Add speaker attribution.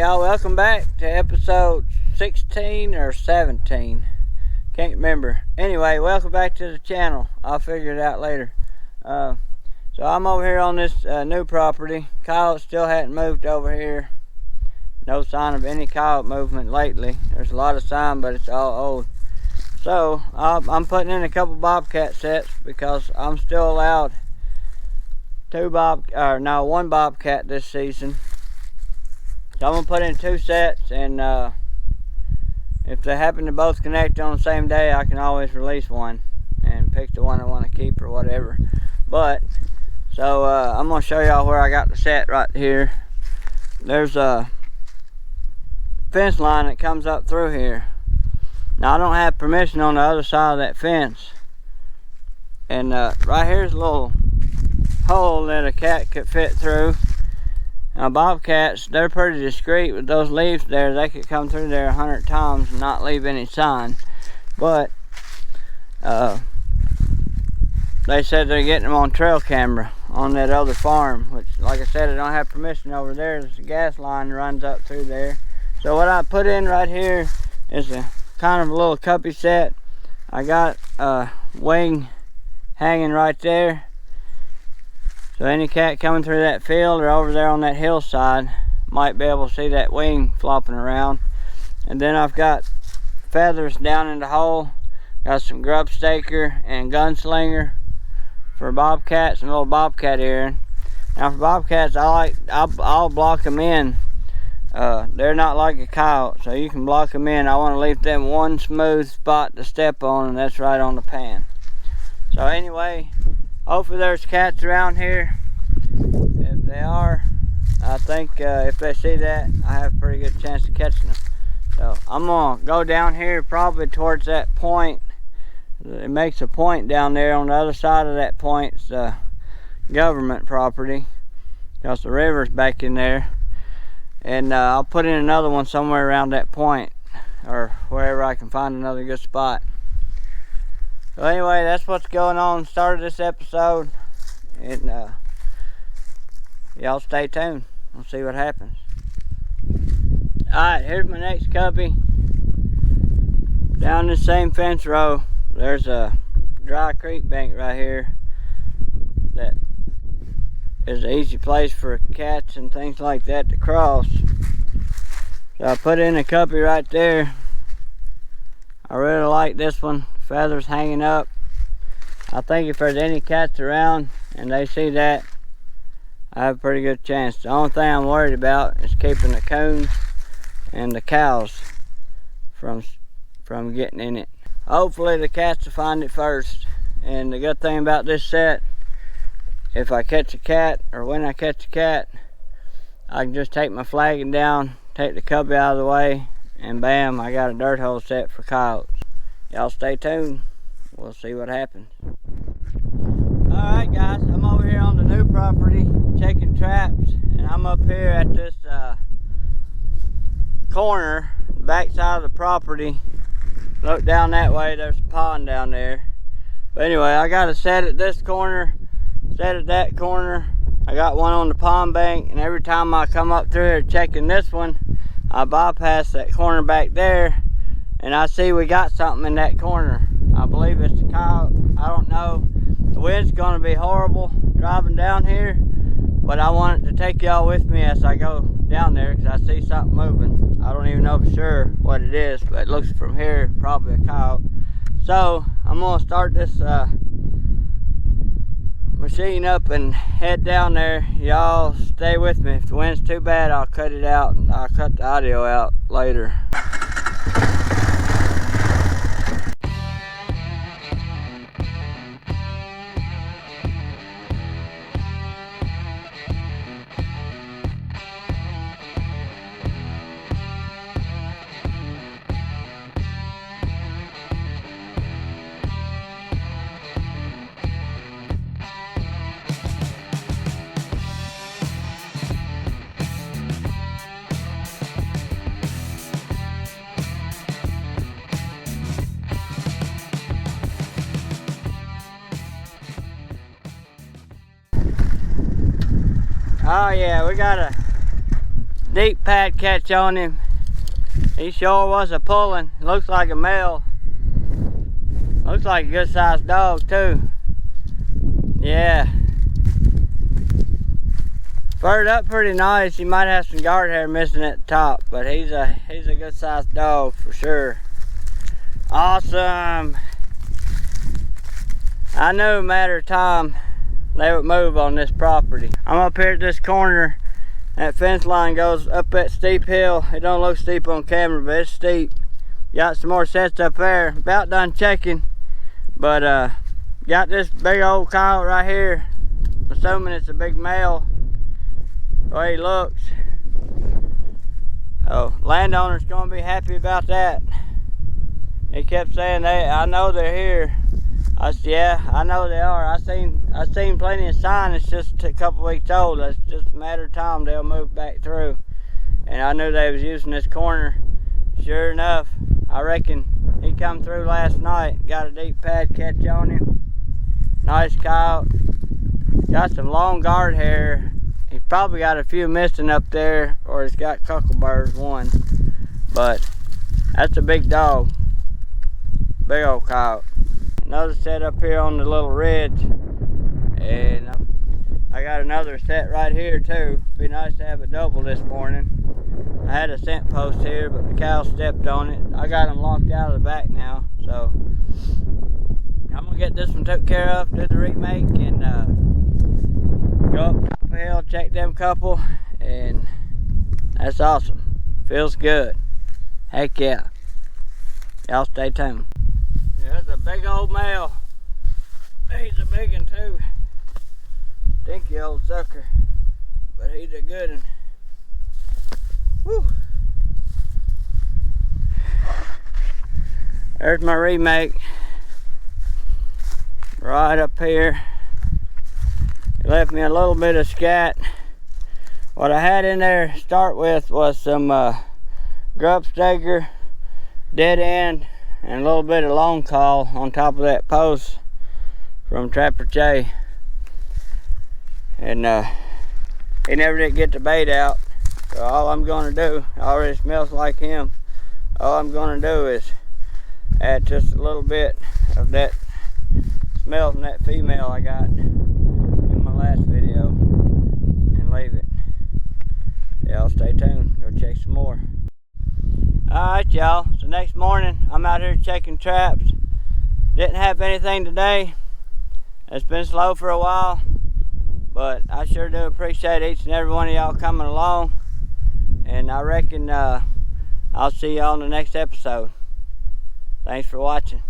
Speaker 1: y'all, welcome back to episode 16 or 17. Can't remember. Anyway, welcome back to the channel. I'll figure it out later. So I'm over here on this new property. Coyote still hadn't moved over here. No sign of any coyote movement lately. There's a lot of sign, but it's all old. So I'm putting in a couple bobcat sets because I'm still allowed one bobcat this season. So I'm gonna put in 2 sets, and if they happen to both connect on the same day, I can always release one and pick the one I want to keep or whatever. But so I'm gonna show y'all where I got the set right here. There's a fence line that comes up through here. Now I don't have permission on the other side of that fence, and right here's a little hole that a cat could fit through. Now bobcats, they're pretty discreet with those leaves there. They could come through there 100 times and not leave any sign. But they said they're getting them on trail camera on that other farm, which, like I said, I don't have permission over there. There's a gas line that runs up through there. So what I put in right here is a kind of a little cuppy set. I got a wing hanging right there. So any cat coming through that field or over there on that hillside might be able to see that wing flopping around. And then I've got feathers down in the hole. Got some grub staker and gunslinger for bobcats and a little bobcat earring. Now for bobcats, I'll block them in. They're not like a coyote, so you can block them in. I want to leave them one smooth spot to step on, and that's right on the pan. So anyway, hopefully there's cats around here. If they are, I think if they see that, I have a pretty good chance of catching them. So I'm gonna go down here probably towards that point. It makes a point down there. On the other side of that point is government property, because the river's back in there. And I'll put in another one somewhere around that point, or wherever I can find another good spot. So anyway, that's what's going on. Started this episode, and y'all stay tuned. We'll see what happens. Alright, here's my next cubby. Down this same fence row, there's a dry creek bank right here that is an easy place for cats and things like that to cross. So I put in a cubby right there. I really like this one. Feathers hanging up. I think if there's any cats around and they see that, I have a pretty good chance. The only thing I'm worried about is keeping the coons and the cows from getting in it. Hopefully the cats will find it first. And the good thing about this set, if I catch a cat, or when I catch a cat, I can just take my flagging down, take the cubby out of the way, and bam, I got a dirt hole set for coyotes. Y'all stay tuned. We'll see what happens. Alright guys, I'm over here on the new property checking traps, and I'm up here at this corner, back side of the property. Look down that way, there's a pond down there. But anyway, I got a set at this corner, set at that corner. I got one on the pond bank, and every time I come up through here checking this one, I bypass that corner back there, and I see we got something in that corner. I believe it's the coyote. I don't know. The wind's gonna be horrible driving down here, but I wanted to take y'all with me as I go down there, because I see something moving. I don't even know for sure what it is, but it looks from here probably a coyote. So I'm gonna start this machine up and head down there. Y'all stay with me. If the wind's too bad, I'll cut it out, and I'll cut the audio out later. Oh yeah, we got a deep pad catch on him. He sure was a pulling. Looks like a male. Looks like a good sized dog too. Yeah. Furred up pretty nice. He might have some guard hair missing at the top, but he's a good sized dog for sure. Awesome. I knew a matter of time they would move on this property. I'm up here at this corner. That fence line goes up that steep hill. It don't look steep on camera, but it's steep. Got some more sets up there. About done checking, but got this big old coyote right here. Assuming it's a big male. The way he looks. Oh, landowner's gonna be happy about that. He kept saying, I know they're here. I said, yeah, I know they are. I seen plenty of signs. It's just a couple weeks old. It's just a matter of time they'll move back through. And I knew they was using this corner. Sure enough, I reckon he come through last night. Got a deep pad catch on him. Nice coyote. Got some long guard hair. He's probably got a few missing up there, or he's got cockleburs one. But that's a big dog. Big old coyote. Another set up here on the little ridge, and I got another set right here too. Be nice to have a double this morning. I had a scent post here, but the cow stepped on it. I got them locked out of the back now, so I'm gonna get this one took care of, do the remake, and go up the hill, check them couple, and that's awesome. Feels good. Heck yeah. Y'all stay tuned. Yeah, that's a big old male. He's a big one too. Stinky old sucker. But he's a good one. Woo! There's my remake. Right up here. It left me a little bit of scat. What I had in there to start with was some grub staker, dead end, and a little bit of long call on top of that post from Trapper J. And he never did get the bait out. So all I'm gonna do, it already smells like him. All I'm gonna do is add just a little bit of that smell from that female I got in my last video and leave it. Y'all stay tuned, go check some more. Alright y'all, so next morning I'm out here checking traps. Didn't have anything today. It's been slow for a while, but I sure do appreciate each and every one of y'all coming along. And I reckon I'll see y'all in the next episode. Thanks for watching.